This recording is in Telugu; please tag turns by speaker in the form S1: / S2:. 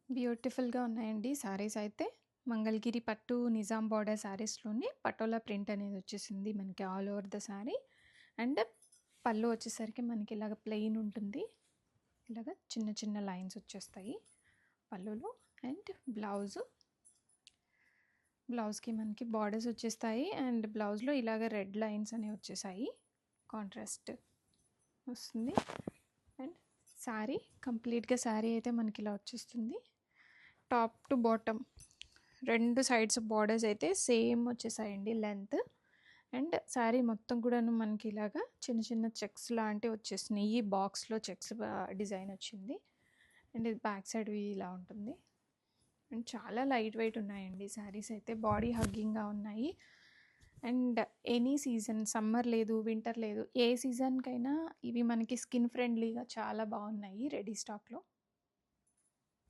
S1: బ్యూటిఫుల్‌గా ఉన్నాయండి శారీస్ అయితే. మంగళగిరి పట్టు నిజాం బార్డర్ శారీస్‌లోనే పటోలా ప్రింట్ అనేది వచ్చేసింది మనకి all over the sari. And పళ్ళు వచ్చేసరికి మనకి ఇలాగ ప్లెయిన్ ఉంటుంది. ఇలాగ చిన్న చిన్న లైన్స్ వచ్చేస్తాయి పళ్ళులో. అండ్ బ్లౌజ్‌కి మనకి బార్డర్స్ వచ్చేస్తాయి. అండ్ బ్లౌజ్‌లో ఇలాగ రెడ్ లైన్స్ అనేవి వచ్చేసాయి. కాంట్రాస్ట్ వస్తుంది. అండ్ కంప్లీట్‌గా శారీ అయితే మనకి ఇలా వచ్చేస్తుంది. Top to bottom 2 sides borders అయితే సేమ్ వచ్చేసాయండి లెంత్. అండ్ శారీ మొత్తం కూడాను మనకి ఇలాగా చిన్న చిన్న చెక్స్ లాంటివి వచ్చేసినాయి. ఈ బాక్స్లో చెక్స్ డిజైన్ వచ్చింది. అండ్ ఇది బ్యాక్ సైడ్ ఇలా ఉంటుంది. అండ్ చాలా లైట్ వెయిట్ ఉన్నాయండి శారీస్ అయితే. బాడీ హగ్గింగ్గా ఉన్నాయి. అండ్ ఎనీ సీజన్, సమ్మర్ లేదు, వింటర్ లేదు, ఏ సీజన్కైనా ఇవి మనకి స్కిన్ ఫ్రెండ్లీగా చాలా బాగున్నాయి రెడీ స్టాక్లో.